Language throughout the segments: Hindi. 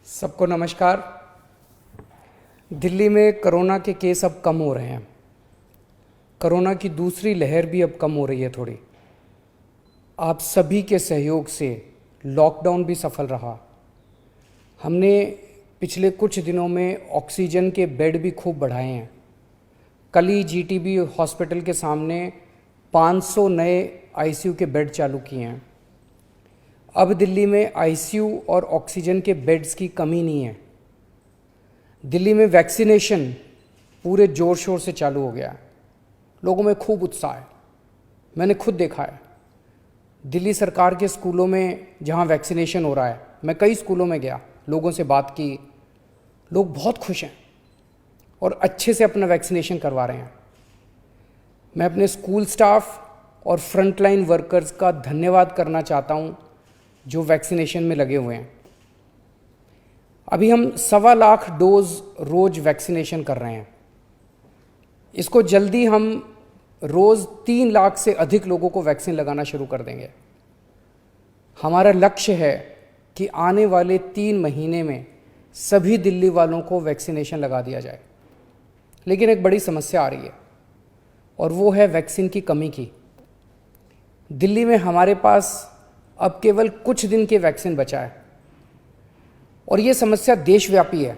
सबको नमस्कार। दिल्ली में कोरोना के केस अब कम हो रहे हैं। कोरोना की दूसरी लहर भी अब कम हो रही है थोड़ी। आप सभी के सहयोग से लॉकडाउन भी सफल रहा। हमने पिछले कुछ दिनों में ऑक्सीजन के बेड भी खूब बढ़ाए हैं। कल ही जीटीबी हॉस्पिटल के सामने 500 नए आईसीयू के बेड चालू किए हैं। अब दिल्ली में आईसीयू और ऑक्सीजन के बेड्स की कमी नहीं है। दिल्ली में वैक्सीनेशन पूरे ज़ोर शोर से चालू हो गया है। लोगों में खूब उत्साह है। मैंने खुद देखा है दिल्ली सरकार के स्कूलों में जहां वैक्सीनेशन हो रहा है। मैं कई स्कूलों में गया, लोगों से बात की। लोग बहुत खुश हैं और अच्छे से अपना वैक्सीनेशन करवा रहे हैं। मैं अपने स्कूल स्टाफ और फ्रंटलाइन वर्कर्स का धन्यवाद करना चाहता हूं जो वैक्सीनेशन में लगे हुए हैं। अभी हम 1.25 लाख डोज रोज वैक्सीनेशन कर रहे हैं। इसको जल्दी हम रोज 3 लाख से अधिक लोगों को वैक्सीन लगाना शुरू कर देंगे। हमारा लक्ष्य है कि आने वाले 3 महीने में सभी दिल्ली वालों को वैक्सीनेशन लगा दिया जाए। लेकिन एक बड़ी समस्या आ रही है और वो है वैक्सीन की कमी की। दिल्ली में हमारे पास अब केवल कुछ दिन के वैक्सीन बचा है और ये समस्या देशव्यापी है।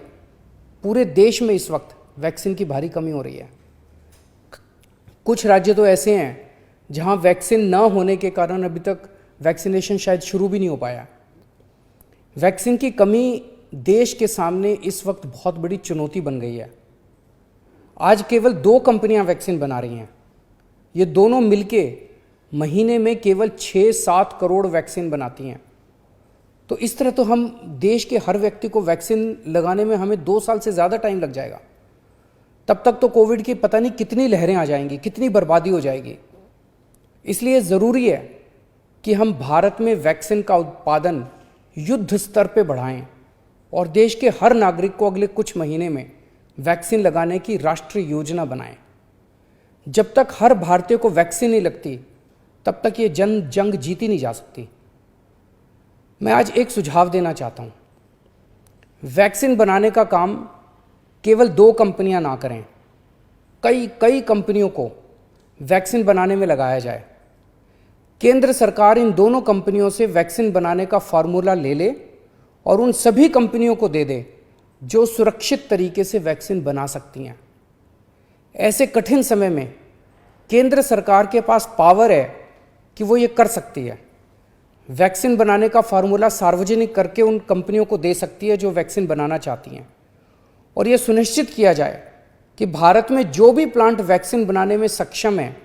पूरे देश में इस वक्त वैक्सीन की भारी कमी हो रही है। कुछ राज्य तो ऐसे हैं जहां वैक्सीन न होने के कारण अभी तक वैक्सीनेशन शायद शुरू भी नहीं हो पाया। वैक्सीन की कमी देश के सामने इस वक्त बहुत बड़ी चुनौती बन गई है। आज केवल 2 कंपनियां वैक्सीन बना रही हैं। ये दोनों मिलके महीने में केवल 6-7 करोड़ वैक्सीन बनाती हैं। तो इस तरह तो हम देश के हर व्यक्ति को वैक्सीन लगाने में हमें 2 साल से ज़्यादा टाइम लग जाएगा। तब तक तो कोविड की पता नहीं कितनी लहरें आ जाएंगी, कितनी बर्बादी हो जाएगी। इसलिए ज़रूरी है कि हम भारत में वैक्सीन का उत्पादन युद्ध स्तर पर बढ़ाएं और देश के हर नागरिक को अगले कुछ महीने में वैक्सीन लगाने की राष्ट्रीय योजना बनाएं। जब तक हर भारतीय को वैक्सीन नहीं लगती तब तक ये जंग जीती नहीं जा सकती। मैं आज एक सुझाव देना चाहता हूं। वैक्सीन बनाने का काम केवल 2 कंपनियां ना करें, कई कंपनियों को वैक्सीन बनाने में लगाया जाए। केंद्र सरकार इन दोनों कंपनियों से वैक्सीन बनाने का फार्मूला ले ले और उन सभी कंपनियों को दे दे जो सुरक्षित तरीके से वैक्सीन बना सकती हैं। ऐसे कठिन समय में केंद्र सरकार के पास पावर है कि वो ये कर सकती है। वैक्सीन बनाने का फार्मूला सार्वजनिक करके उन कंपनियों को दे सकती है जो वैक्सीन बनाना चाहती हैं और ये सुनिश्चित किया जाए कि भारत में जो भी प्लांट वैक्सीन बनाने में सक्षम है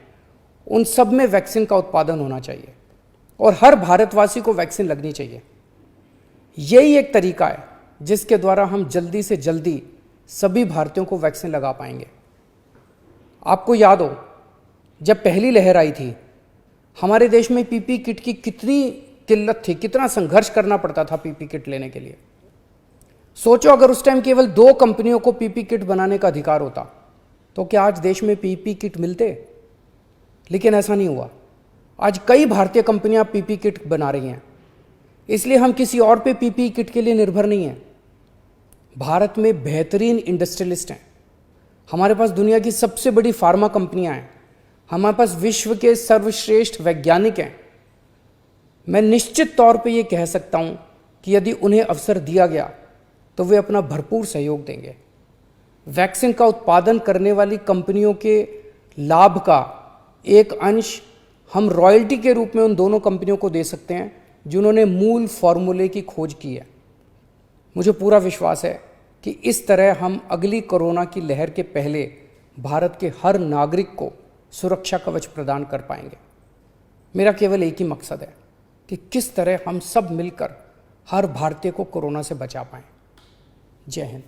उन सब में वैक्सीन का उत्पादन होना चाहिए और हर भारतवासी को वैक्सीन लगनी चाहिए। यही एक तरीका है जिसके द्वारा हम जल्दी से जल्दी सभी भारतीयों को वैक्सीन लगा पाएंगे। आपको याद हो जब पहली लहर आई थी हमारे देश में पीपी किट की कितनी किल्लत थी, कितना संघर्ष करना पड़ता था पीपी किट लेने के लिए। सोचो अगर उस टाइम केवल 2 कंपनियों को पीपी किट बनाने का अधिकार होता तो क्या आज देश में पीपी किट मिलते? लेकिन ऐसा नहीं हुआ। आज कई भारतीय कंपनियां पीपी किट बना रही हैं। इसलिए हम किसी और पे पीपी किट के लिए निर्भर नहीं हैं। भारत में बेहतरीन इंडस्ट्रियलिस्ट हैं। हमारे पास दुनिया की सबसे बड़ी फार्मा कंपनियां हैं। हमारे पास विश्व के सर्वश्रेष्ठ वैज्ञानिक हैं। मैं निश्चित तौर पे ये कह सकता हूं कि यदि उन्हें अवसर दिया गया तो वे अपना भरपूर सहयोग देंगे। वैक्सीन का उत्पादन करने वाली कंपनियों के लाभ का एक अंश हम रॉयल्टी के रूप में उन दोनों कंपनियों को दे सकते हैं जिन्होंने मूल फॉर्मूले की खोज की है। मुझे पूरा विश्वास है कि इस तरह हम अगली कोरोना की लहर के पहले भारत के हर नागरिक को सुरक्षा कवच प्रदान कर पाएंगे। मेरा केवल एक ही मकसद है कि किस तरह हम सब मिलकर हर भारतीय को कोरोना से बचा पाएं। जय हिंद।